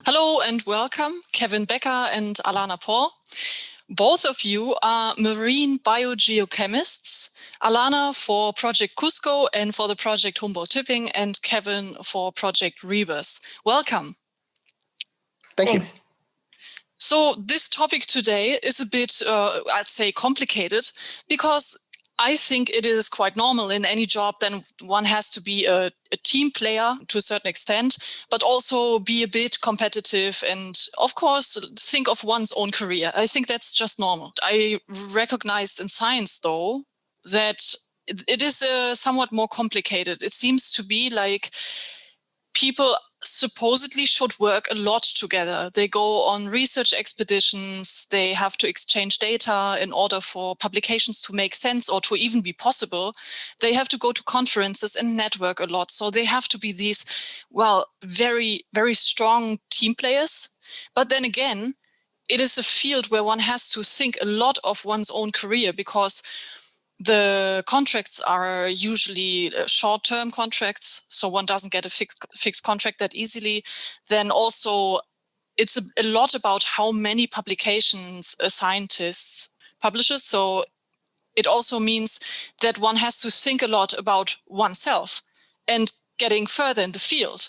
Hello and welcome, Kevin Becker and Allanah Paul. Both of you are marine biogeochemists. Allanah for project CUSCO and for the project Humboldt-Tipping, and Kevin for project REEBUS. Welcome. Thanks. So this topic today is a bit, I'd say, complicated, because I think it is quite normal in any job. Then one has to be a team player to a certain extent, but also be a bit competitive and, of course, think of one's own career. I think that's just normal. I recognized in science, though, that it is somewhat more complicated. It seems to be like people supposedly should work a lot together. They go on research expeditions, they have to exchange data in order for publications to make sense or to even be possible. They have to go to conferences and network a lot. So they have to be these, well, very, very strong team players. But then again, it is a field where one has to think a lot of one's own career, because the contracts are usually short-term contracts, so one doesn't get a fixed contract that easily. Then also, it's a lot about how many publications a scientist publishes. So it also means that one has to think a lot about oneself and getting further in the field,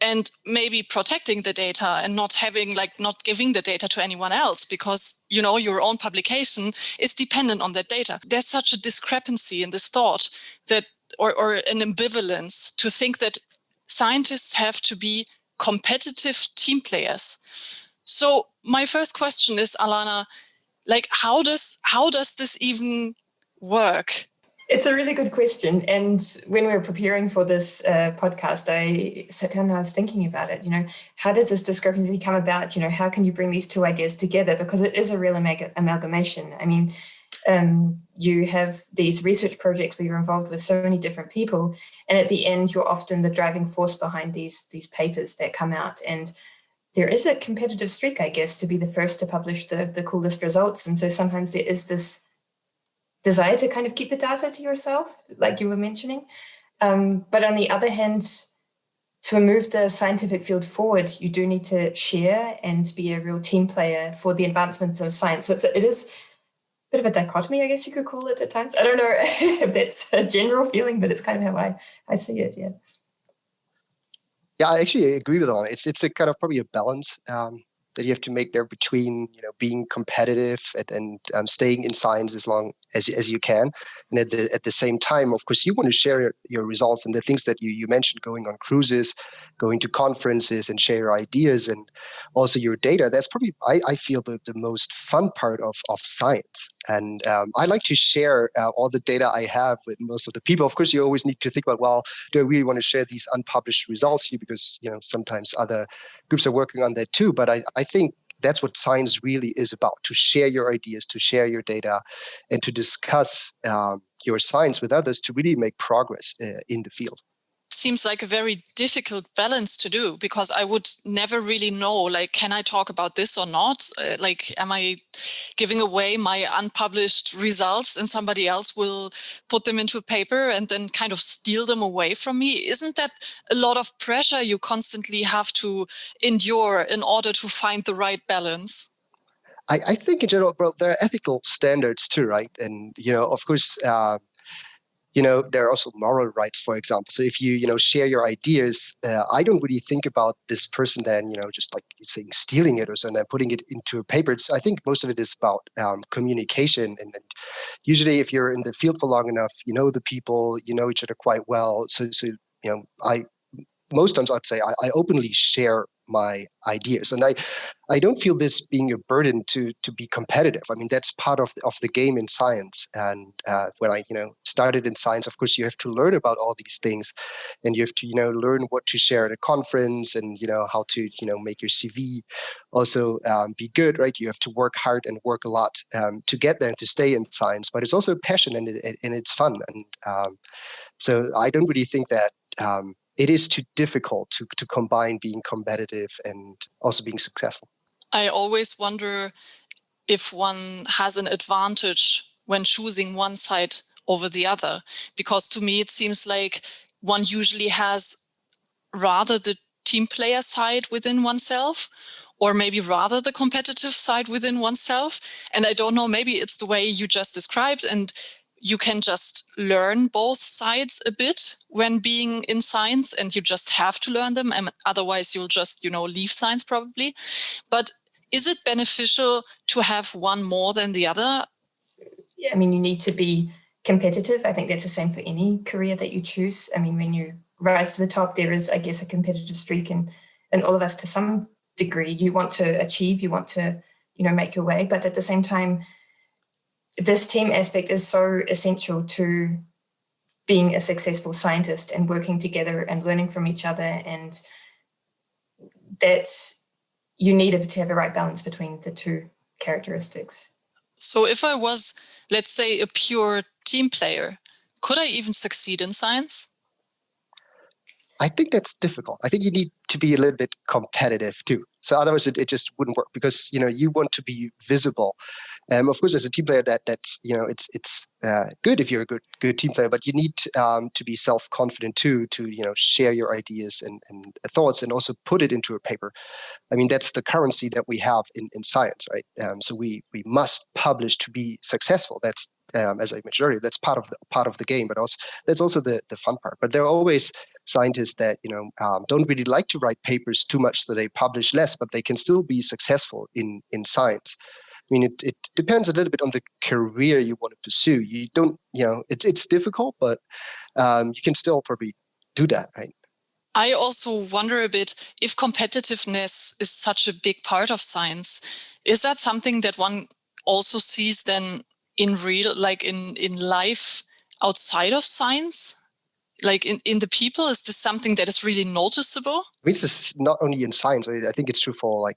and maybe protecting the data and not giving the data to anyone else, because, you know, your own publication is dependent on that data. There's such a discrepancy in this thought that, or an ambivalence to think that scientists have to be competitive team players. So my first question is, Allanah, how does this even work? It's a really good question. And when we were preparing for this podcast, I sat down and I was thinking about it. How does this discrepancy come about? How can you bring these two ideas together? Because it is a real amalgamation. I mean, you have these research projects where you're involved with so many different people. And at the end, you're often the driving force behind these papers that come out. And there is a competitive streak, I guess, to be the first to publish the coolest results. And so sometimes there is this desire to kind of keep the data to yourself, like you were mentioning. But on the other hand, to move the scientific field forward, you do need to share and be a real team player for the advancements of science. So it is a bit of a dichotomy, I guess you could call it at times. I don't know if that's a general feeling, but it's kind of how I see it, yeah. Yeah, I actually agree with all. It's a kind of probably a balance that you have to make there between being competitive and staying in science as long as you can, and at the same time, of course, you want to share your results and the things that you mentioned, going on cruises, going to conferences, and share your ideas and also your data. That's probably I feel the most fun part of science, and I like to share all the data I have with most of the people. Of course, you always need to think about, well, do I really want to share these unpublished results here, because sometimes other groups are working on that too. But I think that's what science really is about: to share your ideas, to share your data, and to discuss your science with others to really make progress in the field. Seems like a very difficult balance to do, because I would never really know, can I talk about this or not? Am I giving away my unpublished results and somebody else will put them into a paper and then kind of steal them away from me? Isn't that a lot of pressure you constantly have to endure in order to find the right balance? I think in general, bro, there are ethical standards too, right? And, of course, there are also moral rights, for example. So if you, share your ideas, I don't really think about this person then, just like you're saying, stealing it or something and putting it into a paper. I think most of it is about communication. And usually if you're in the field for long enough, you know the people, you know each other quite well. So most times I'd say I openly share my ideas, and I don't feel this being a burden to be competitive. I mean, that's part of the game in science. And when I started in science, of course, you have to learn about all these things, and you have to learn what to share at a conference, and how to make your CV also be good, right? You have to work hard and work a lot to get there and to stay in science. But it's also a passion, and it's fun, and so I don't really think that it is too difficult to combine being competitive and also being successful. I always wonder if one has an advantage when choosing one side over the other, because to me it seems like one usually has rather the team player side within oneself, or maybe rather the competitive side within oneself. And I don't know, maybe it's the way you just described, and you can just learn both sides a bit when being in science, and you just have to learn them, and otherwise you'll just, leave science probably. But is it beneficial to have one more than the other? Yeah, I mean, you need to be competitive. I think that's the same for any career that you choose. I mean, when you rise to the top, there is, I guess, a competitive streak in all of us to some degree. You want to achieve, you want to, make your way. But at the same time, this team aspect is so essential to being a successful scientist and working together and learning from each other. And that you need to have the right balance between the two characteristics. So if I was, let's say, a pure team player, could I even succeed in science? I think that's difficult. I think you need to be a little bit competitive too. So otherwise it just wouldn't work, because, you want to be visible. Of course, as a team player, that's it's good if you're a good team player, but you need to be self-confident too, to share your ideas and thoughts, and also put it into a paper. I mean, that's the currency that we have in science, right? So we must publish to be successful. That's as I mentioned earlier, that's part of the game, but also that's also the fun part. But there are always scientists that don't really like to write papers too much, so they publish less, but they can still be successful in science. I mean, it depends a little bit on the career you want to pursue. You don't, it's difficult, but you can still probably do that, right? I also wonder a bit, if competitiveness is such a big part of science, is that something that one also sees then in real, like in life outside of science? Like in the people, is this something that is really noticeable? I mean, it's not only in science. I think it's true for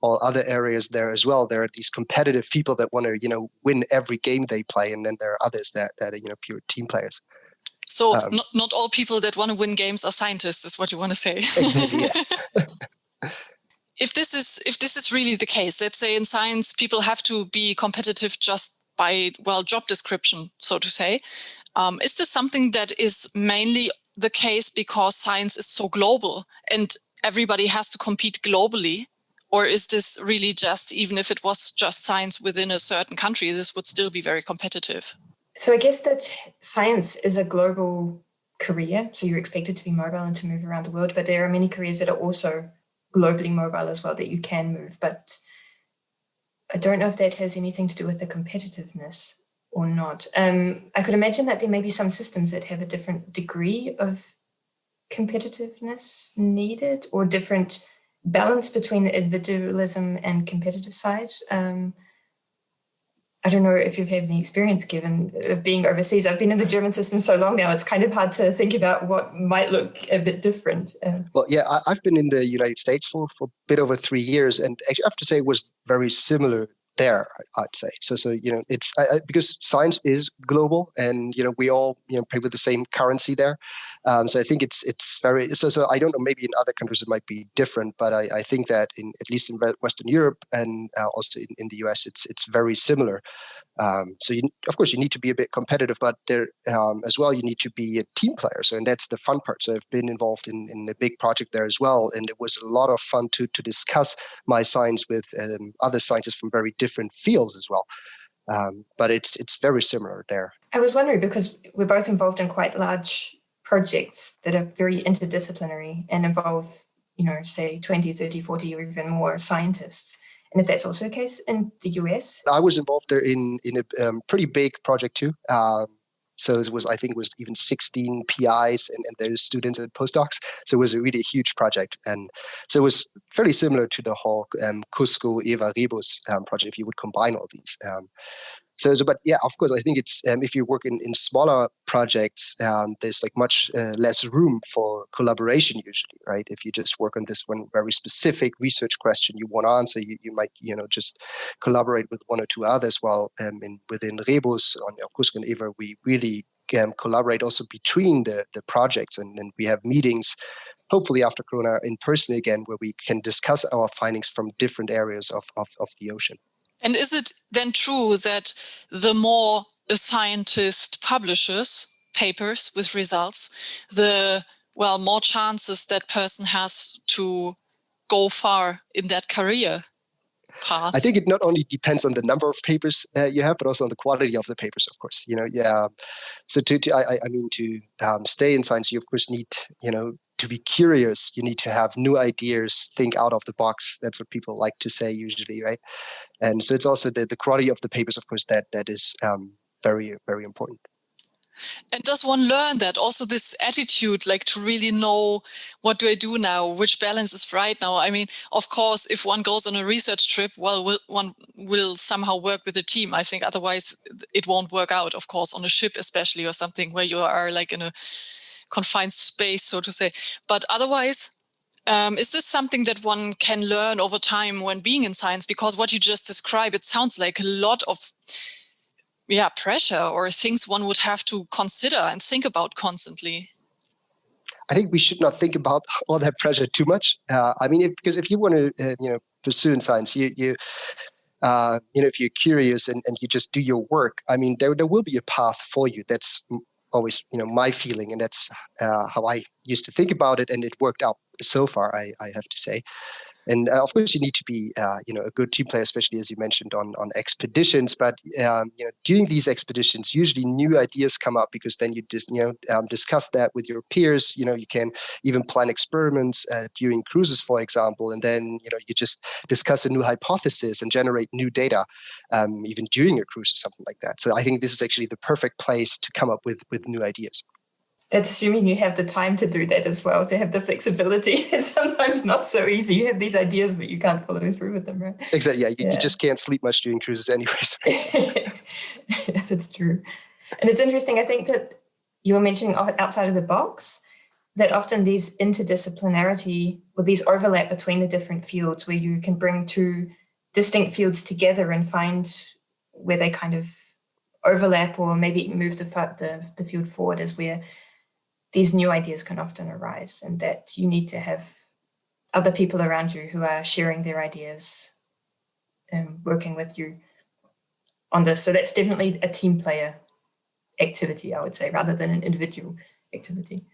all other areas there as well. There are these competitive people that want to win every game they play, and then there are others that are pure team players. So not all people that want to win games are scientists, is what you want to say. Exactly, yes. If this is really the case, let's say in science people have to be competitive just by, job description, so to say. Is this something that is mainly the case because science is so global and everybody has to compete globally? Or is this really just, even if it was just science within a certain country, this would still be very competitive? So I guess that science is a global career. So you're expected to be mobile and to move around the world. But there are many careers that are also globally mobile as well, that you can move. But I don't know if that has anything to do with the competitiveness or not. I could imagine that there may be some systems that have a different degree of competitiveness needed, or different balance between the individualism and competitive side. I don't know if you've had any experience, given of being overseas. I've been in the German system so long now, it's kind of hard to think about what might look a bit different. Well, yeah, I've been in the United States for a bit over 3 years, and actually I have to say it was very similar there, I'd say. So it's because science is global, and we all pay with the same currency there. So I think it's very so. I don't know. Maybe in other countries it might be different, but I think that at least in Western Europe and also in the US, it's very similar. So of course you need to be a bit competitive, but there as well you need to be a team player. So, and that's the fun part. So I've been involved in a big project there as well, and it was a lot of fun to discuss my science with other scientists from very different fields as well. But it's very similar there. I was wondering, because we're both involved in quite large projects that are very interdisciplinary and involve, say 20, 30, 40 or even more scientists. And if that's also the case in the US? I was involved there in a pretty big project too. So I think it was even 16 PIs and there's students and postdocs. So it was a really huge project. And so it was fairly similar to the whole CUSCO, REEBUS project, if you would combine all these. But yeah, of course, I think it's if you work in smaller projects, there's like much less room for collaboration usually, right? If you just work on this one very specific research question you want to answer, you might just collaborate with one or two others. While within REEBUS on CUSCO and EVA, we really collaborate also between the projects, and we have meetings. Hopefully after Corona in person again, where we can discuss our findings from different areas of the ocean. And is it then true that the more a scientist publishes papers with results, the well, more chances that person has to go far in that career path. I think it not only depends on the number of papers you have, but also on the quality of the papers, of course. So to stay in science, you of course need, to be curious. You need to have new ideas, think out of the box. That's what people like to say usually, right? And so it's also the quality of the papers, of course, that is very, very important. And does one learn that also, this attitude, like to really know, what do I do now? Which balance is right now? I mean, of course, if one goes on a research trip, well, one will somehow work with a team. I think otherwise it won't work out, of course, on a ship especially, or something where you are like in a confined space, so to say. But otherwise, is this something that one can learn over time when being in science? Because what you just described, it sounds like a lot of pressure or things one would have to consider and think about constantly. I think we should not think about all that pressure too much. Because if you want to, pursue in science, if you're curious and you just do your work, there will be a path for you. That's always, my feeling, and that's how I used to think about it, and it worked out so far, I have to say. And of course, you need to be, a good team player, especially as you mentioned on expeditions. But during these expeditions, usually new ideas come up, because then you just discuss that with your peers. You can even plan experiments during cruises, for example, and then you just discuss a new hypothesis and generate new data, even during a cruise or something like that. So I think this is actually the perfect place to come up with new ideas. That's assuming you have the time to do that as well, to have the flexibility. It's sometimes not so easy. You have these ideas, but you can't follow through with them, right? Exactly. Yeah, you just can't sleep much during cruises anyways. That's true. And it's interesting, I think, that you were mentioning outside of the box, that often these interdisciplinarity, or these overlap between the different fields, where you can bring two distinct fields together and find where they kind of overlap, or maybe move the field forward, is where these new ideas can often arise, and that you need to have other people around you who are sharing their ideas and working with you on this. So that's definitely a team player activity, I would say, rather than an individual activity.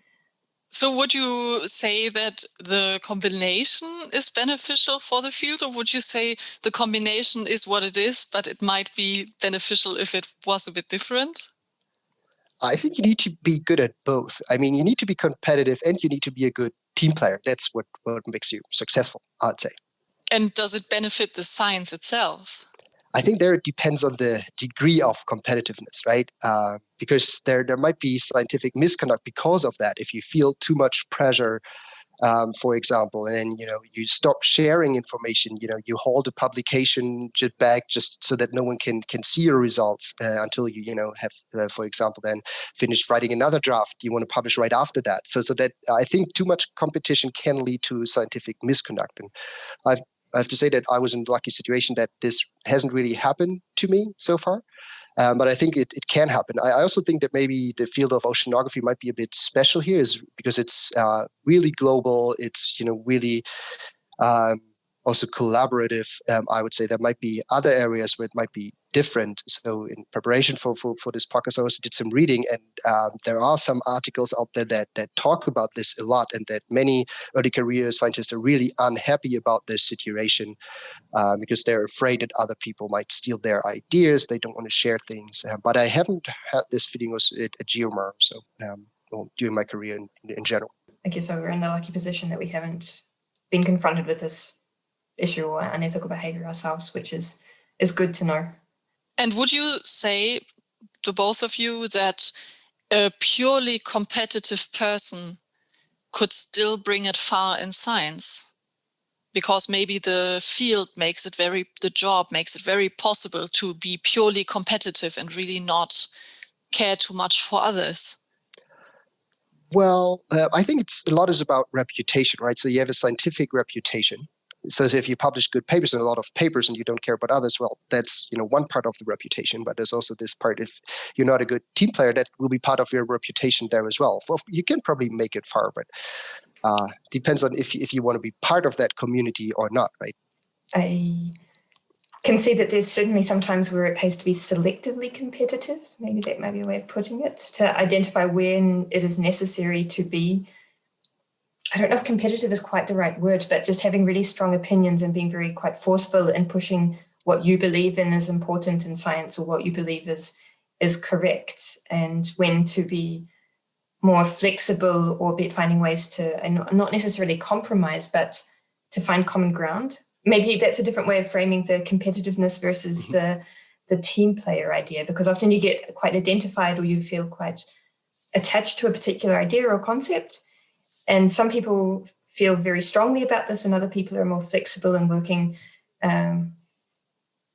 So would you say that the combination is beneficial for the field, or would you say the combination is what it is, but it might be beneficial if it was a bit different? I think you need to be good at both. You need to be competitive and you need to be a good team player. That's what makes you successful, I'd say. And does it benefit the science itself? I think there it depends on the degree of competitiveness, right? Because there might be scientific misconduct because of that. If you feel too much pressure, for example, and you stop sharing information, you hold a publication back just so that no one can see your results until you have, for example, then finished writing another draft you want to publish right after that. So that I think too much competition can lead to scientific misconduct. And I have to say that I was in a lucky situation that this hasn't really happened to me so far. But I think it can happen. I also think that maybe the field of oceanography might be a bit special here, is because it's really global. It's really also collaborative. I would say there might be other areas where it might be different. So in preparation for this podcast, I also did some reading, and there are some articles out there that talk about this a lot, and that many early career scientists are really unhappy about their situation because they're afraid that other people might steal their ideas. They don't want to share things. But I haven't had this feeling also at GEOMAR, so during my career in general. I guess we're in the lucky position that we haven't been confronted with this issue or unethical behavior ourselves, which is good to know. And would you say, to both of you, that a purely competitive person could still bring it far in science? Because maybe the field the job makes it very possible to be purely competitive and really not care too much for others. Well, I think a lot is about reputation, right? So you have a scientific reputation. So if you publish good papers and a lot of papers and you don't care about others, well, that's one part of the reputation. But there's also this part, if you're not a good team player, that will be part of your reputation there as well. You can probably make it far, but depends on if you want to be part of that community or not, right? I can see that there's certainly sometimes where it pays to be selectively competitive. Maybe that might be a way of putting it, to identify when it is necessary to be I don't know if competitive is quite the right word, but just having really strong opinions and being very quite forceful and pushing what you believe in is important in science, or what you believe is correct, and when to be more flexible, or be finding ways to, and not necessarily compromise, but to find common ground. Maybe that's a different way of framing the competitiveness versus the team player idea, because often you get quite identified, or you feel quite attached to a particular idea or concept. And some people feel very strongly about this, and other people are more flexible and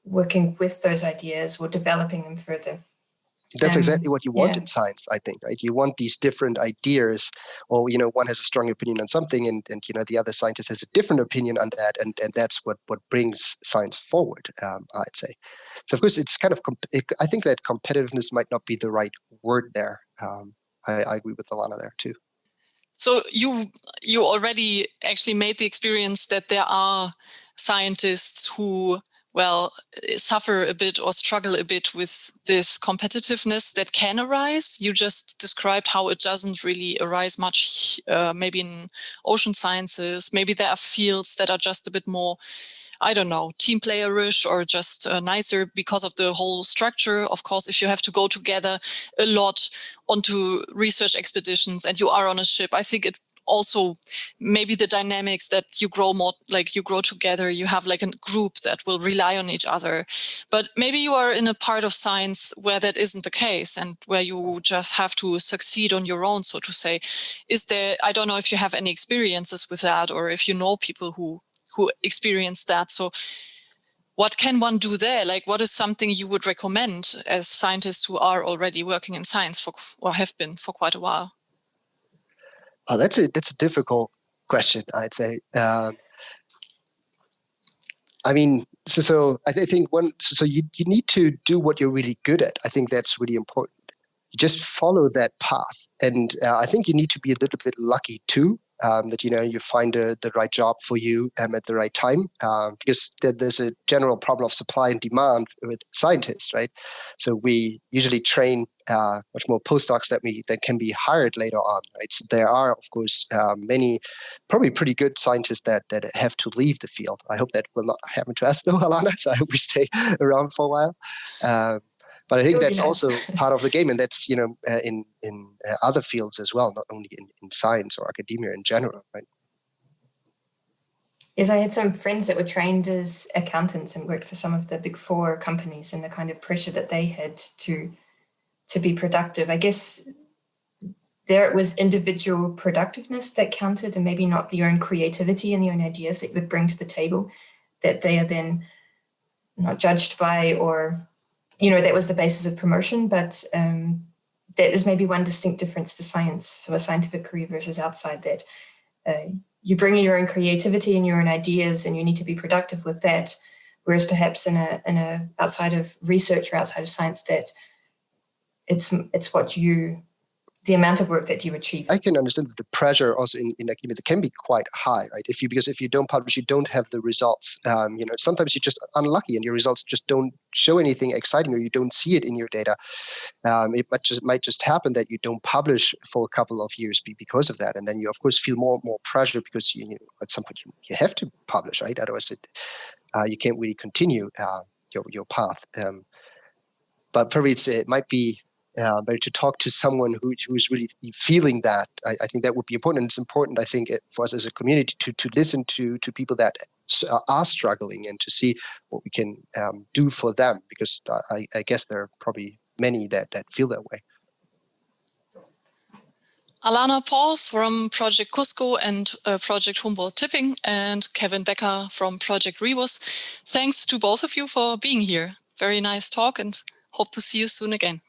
working with those ideas or developing them further. That's exactly what you want in science, I think, right? You want these different ideas, or, one has a strong opinion on something, and the other scientist has a different opinion on that, and that's what brings science forward, I'd say. So, of course, it's kind of, I think that competitiveness might not be the right word there. I agree with Allanah there, too. So you already actually made the experience that there are scientists who, well, suffer a bit or struggle a bit with this competitiveness that can arise. You just described how it doesn't really arise much, maybe in ocean sciences. Maybe there are fields that are just a bit more, I don't know, team player-ish, or just nicer because of the whole structure. Of course, if you have to go together a lot onto research expeditions and you are on a ship, I think it also maybe the dynamics that you grow more, like you grow together, you have like a group that will rely on each other. But maybe you are in a part of science where that isn't the case, and where you just have to succeed on your own, so to say. Is there, I don't know if you have any experiences with that, or if you know people who experience that. So what can one do there? Like, what is something you would recommend as scientists who are already working in science or have been for quite a while? Oh, that's a difficult question, I'd say. I mean, so I think you need to do what you're really good at. I think that's really important. You just follow that path, and I think you need to be a little bit lucky too. That you find the right job for you at the right time, because there's a general problem of supply and demand with scientists, right? So we usually train much more postdocs that can be hired later on, right? So there are, of course, many probably pretty good scientists that have to leave the field. I hope that will not happen to us, though, Allanah. So I hope we stay around for a while. But I think that's also part of the game, and that's in other fields as well, not only in science or academia in general, right? Yes, I had some friends that were trained as accountants and worked for some of the big four companies, and the kind of pressure that they had to be productive. I guess there it was individual productiveness that counted, and maybe not your own creativity and your own ideas that you would bring to the table, that they are then not judged by, or that was the basis of promotion. But that is maybe one distinct difference to science. So a scientific career versus outside, that you bring your own creativity and your own ideas, and you need to be productive with that. Whereas perhaps in a outside of research or outside of science, that it's the amount of work that you achieve. I can understand that the pressure also in academia that can be quite high, right? Because if you don't publish, you don't have the results. Sometimes you're just unlucky and your results just don't show anything exciting, or you don't see it in your data. It might just happen that you don't publish for a couple of years because of that, and then you of course feel more pressure, because at some point you have to publish, right? Otherwise, you can't really continue your path. But probably it might be better to talk to someone who's really feeling that. I think that would be important. And it's important, I think, for us as a community to listen to people that are struggling, and to see what we can do for them, because I guess there are probably many that feel that way. Allanah Paul from Project CUSCO and Project Humboldt-Tipping, and Kevin Becker from Project REEBUS. Thanks to both of you for being here. Very nice talk, and hope to see you soon again.